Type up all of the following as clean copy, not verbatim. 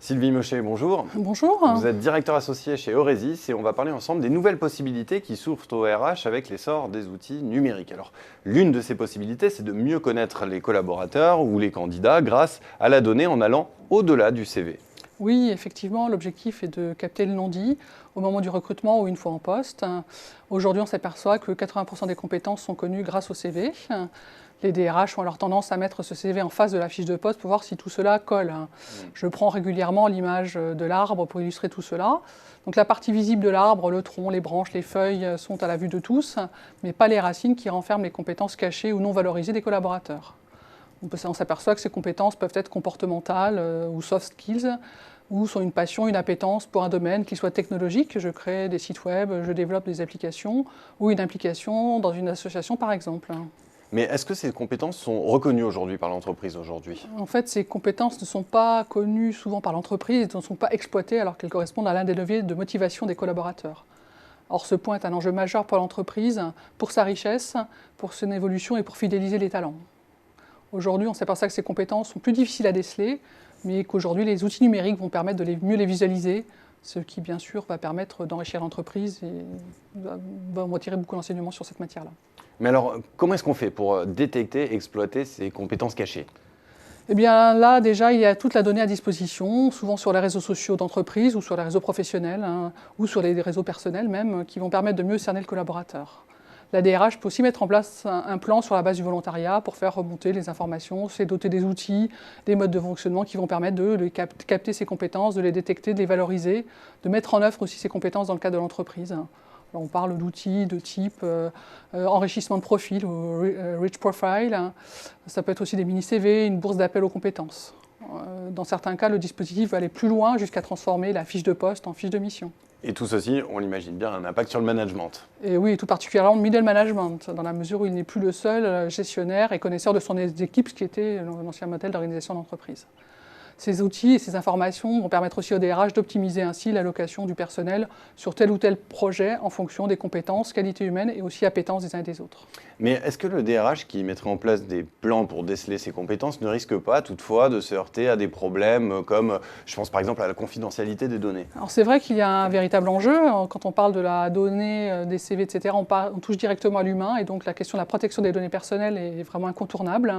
Sylvie Mochet, bonjour. Bonjour. Vous êtes directeur associé chez Euresis et on va parler ensemble des nouvelles possibilités qui s'ouvrent au RH avec l'essor des outils numériques. Alors, l'une de ces possibilités, c'est de mieux connaître les collaborateurs ou les candidats grâce à la donnée en allant au-delà du CV. Oui, effectivement, l'objectif est de capter le non-dit au moment du recrutement ou une fois en poste. Aujourd'hui, on s'aperçoit que 80% des compétences sont connues grâce au CV. Les DRH ont alors tendance à mettre ce CV en face de la fiche de poste pour voir si tout cela colle. Je prends régulièrement l'image de l'arbre pour illustrer tout cela. Donc la partie visible de l'arbre, le tronc, les branches, les feuilles sont à la vue de tous, mais pas les racines qui renferment les compétences cachées ou non valorisées des collaborateurs. On s'aperçoit que ces compétences peuvent être comportementales ou soft skills, ou sont une passion, une appétence pour un domaine qui soit technologique. Je crée des sites web, je développe des applications, ou une implication dans une association par exemple. Mais est-ce que ces compétences sont reconnues aujourd'hui par l'entreprise aujourd'hui ? En fait, ces compétences ne sont pas connues souvent par l'entreprise, ne sont pas exploitées alors qu'elles correspondent à l'un des leviers de motivation des collaborateurs. Or, ce point est un enjeu majeur pour l'entreprise, pour sa richesse, pour son évolution et pour fidéliser les talents. Aujourd'hui, on s'aperçoit que ces compétences sont plus difficiles à déceler, mais qu'aujourd'hui, les outils numériques vont permettre de mieux les visualiser, ce qui, bien sûr, va permettre d'enrichir l'entreprise et va en retirer beaucoup d'enseignements sur cette matière-là. Mais alors, comment est-ce qu'on fait pour détecter, exploiter ces compétences cachées ? Eh bien là, déjà, il y a toute la donnée à disposition, souvent sur les réseaux sociaux d'entreprise ou sur les réseaux professionnels, ou sur les réseaux personnels même, qui vont permettre de mieux cerner le collaborateur. La DRH peut aussi mettre en place un plan sur la base du volontariat pour faire remonter les informations, c'est doter des outils, des modes de fonctionnement qui vont permettre de capter ces compétences, de les détecter, de les valoriser, de mettre en œuvre aussi ces compétences dans le cadre de l'entreprise. Alors on parle d'outils de type enrichissement de profil ou rich profile. Ça peut être aussi des mini-CV, une bourse d'appel aux compétences. Dans certains cas, le dispositif va aller plus loin jusqu'à transformer la fiche de poste en fiche de mission. Et tout ceci, on l'imagine bien, a un impact sur le management. Et oui, tout particulièrement le middle management, dans la mesure où il n'est plus le seul gestionnaire et connaisseur de son équipe, ce qui était l'ancien modèle d'organisation d'entreprise. Ces outils et ces informations vont permettre aussi au DRH d'optimiser ainsi l'allocation du personnel sur tel ou tel projet en fonction des compétences, qualités humaines et aussi appétences des uns et des autres. Mais est-ce que le DRH qui mettrait en place des plans pour déceler ces compétences ne risque pas toutefois de se heurter à des problèmes comme, je pense par exemple à la confidentialité des données ? Alors c'est vrai qu'il y a un véritable enjeu. Quand on parle de la donnée, des CV, etc., on touche directement à l'humain et donc la question de la protection des données personnelles est vraiment incontournable.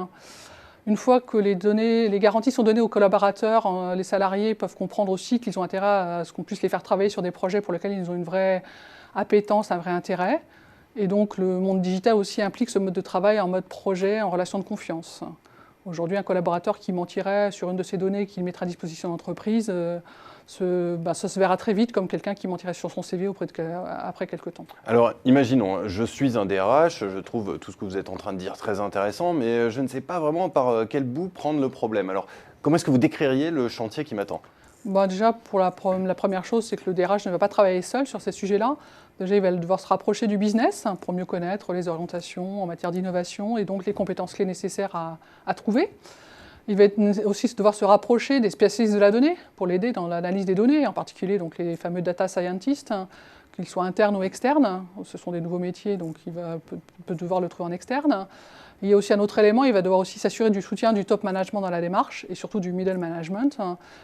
Une fois que les garanties sont données aux collaborateurs, les salariés peuvent comprendre aussi qu'ils ont intérêt à ce qu'on puisse les faire travailler sur des projets pour lesquels ils ont une vraie appétence, un vrai intérêt. Et donc le monde digital aussi implique ce mode de travail en mode projet, en relation de confiance. Aujourd'hui, un collaborateur qui mentirait sur une de ces données qu'il mettrait à disposition de l'entreprise, ça se verra très vite comme quelqu'un qui mentirait sur son CV après quelques temps. Alors, imaginons, je suis un DRH, je trouve tout ce que vous êtes en train de dire très intéressant, mais je ne sais pas vraiment par quel bout prendre le problème. Alors, comment est-ce que vous décririez le chantier qui m'attend ? Déjà, pour la première chose, c'est que le DRH ne va pas travailler seul sur ces sujets-là. Déjà, il va devoir se rapprocher du business pour mieux connaître les orientations en matière d'innovation et donc les compétences clés nécessaires à trouver. Il va aussi devoir se rapprocher des spécialistes de la donnée pour l'aider dans l'analyse des données, en particulier donc les fameux data scientists, qu'ils soient internes ou externes. Ce sont des nouveaux métiers, donc il peut devoir le trouver en externe. Il y a aussi un autre élément, il va devoir aussi s'assurer du soutien du top management dans la démarche et surtout du middle management,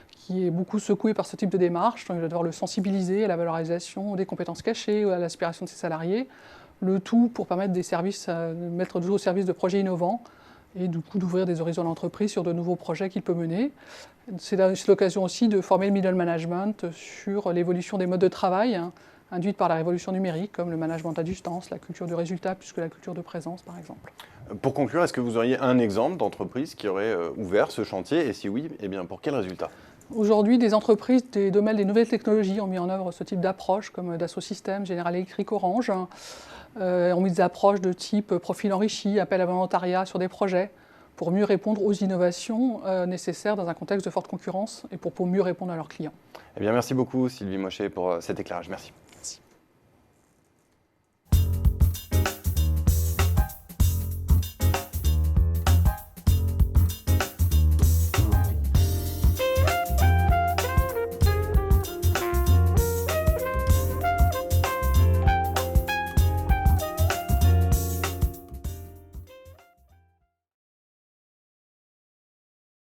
qui est beaucoup secoué par ce type de démarche. Donc il va devoir le sensibiliser à la valorisation des compétences cachées ou à l'aspiration de ses salariés. Le tout pour permettre des services, mettre au service de projets innovants et du coup d'ouvrir des horizons à l'entreprise sur de nouveaux projets qu'il peut mener. C'est l'occasion aussi de former le middle management sur l'évolution des modes de travail induites par la révolution numérique, comme le management à distance, la culture du résultat, plus que la culture de présence, par exemple. Pour conclure, est-ce que vous auriez un exemple d'entreprise qui aurait ouvert ce chantier ? Et si oui, eh bien, pour quel résultat ? Aujourd'hui, des entreprises des domaines des nouvelles technologies ont mis en œuvre ce type d'approche, comme Dassault Systèmes, General Electric, Orange, ont mis des approches de type profil enrichi, appel à volontariat sur des projets, pour mieux répondre aux innovations nécessaires dans un contexte de forte concurrence et pour mieux répondre à leurs clients. Eh bien, merci beaucoup Sylvie Mochet pour cet éclairage. Merci.